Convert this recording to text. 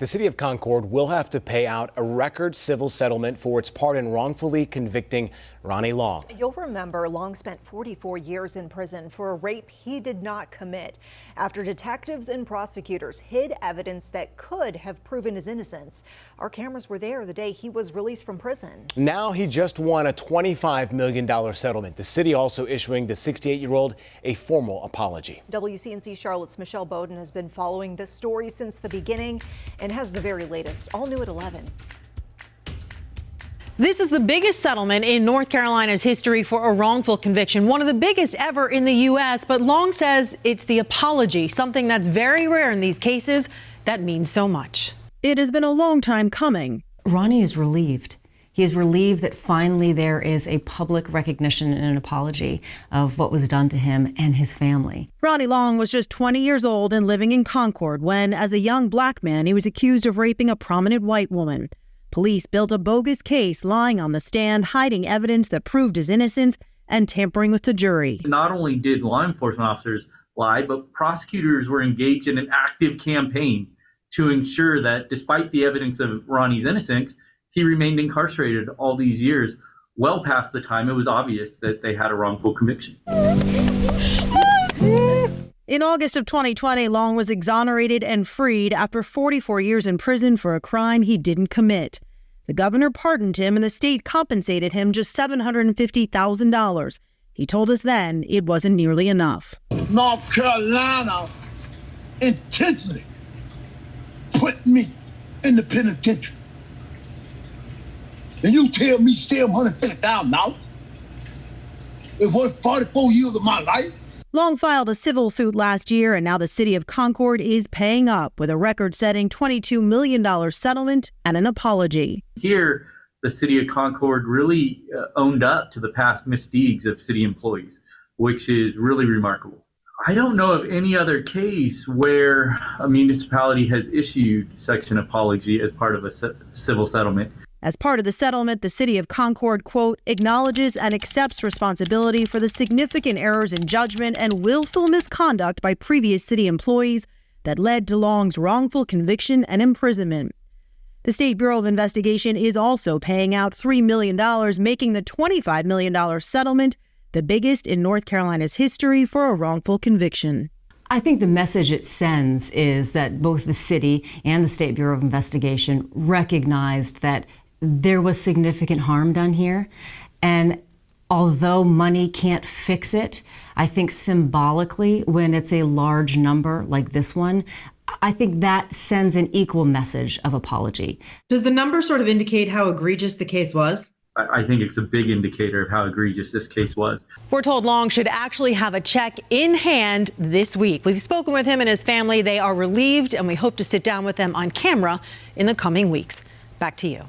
The city of Concord will have to pay out a record civil settlement for its part in wrongfully convicting Ronnie Long. You'll remember Long spent 44 years in prison for a rape he did not commit after detectives and prosecutors hid evidence that could have proven his innocence. Our cameras were there the day he was released from prison. Now he just won a $25 million settlement. The city also issuing the 68-year-old a formal apology. WCNC Charlotte's Michelle Bowden has been following this story since the beginning and has the very latest, all new at 11. This is the biggest settlement in North Carolina's history for a wrongful conviction, one of the biggest ever in the U.S. But Long says it's the apology, something that's very rare in these cases, that means so much. It has been a long time coming. Ronnie is relieved. He is relieved that finally there is a public recognition and an apology of what was done to him and his family. Ronnie Long was just 20 years old and living in Concord when, as a young black man, he was accused of raping a prominent white woman. Police built a bogus case, lying on the stand, hiding evidence that proved his innocence and tampering with the jury. Not only did law enforcement officers lie, but prosecutors were engaged in an active campaign to ensure that despite the evidence of Ronnie's innocence, he remained incarcerated all these years, well past the time it was obvious that they had a wrongful conviction. In August of 2020, Long was exonerated and freed after 44 years in prison for a crime he didn't commit. The governor pardoned him and the state compensated him just $750,000. He told us then it wasn't nearly enough. North Carolina intentionally put me in the penitentiary. And you tell me still $150,000? It worth 44 years of my life? Long filed a civil suit last year, and now the city of Concord is paying up with a record-setting $22 million settlement and an apology. Here, the city of Concord really owned up to the past misdeeds of city employees, which is really remarkable. I don't know of any other case where a municipality has issued such an apology as part of a civil settlement. As part of the settlement, the city of Concord, quote, acknowledges and accepts responsibility for the significant errors in judgment and willful misconduct by previous city employees that led to Long's wrongful conviction and imprisonment. The State Bureau of Investigation is also paying out $3 million, making the $25 million settlement the biggest in North Carolina's history for a wrongful conviction. I think the message it sends is that both the city and the State Bureau of Investigation recognized that there was significant harm done here. And although money can't fix it, I think symbolically, when it's a large number like this one, I think that sends an equal message of apology. Does the number sort of indicate how egregious the case was? I think it's a big indicator of how egregious this case was. We're told Long should actually have a check in hand this week. We've spoken with him and his family. They are relieved, and we hope to sit down with them on camera in the coming weeks. Back to you.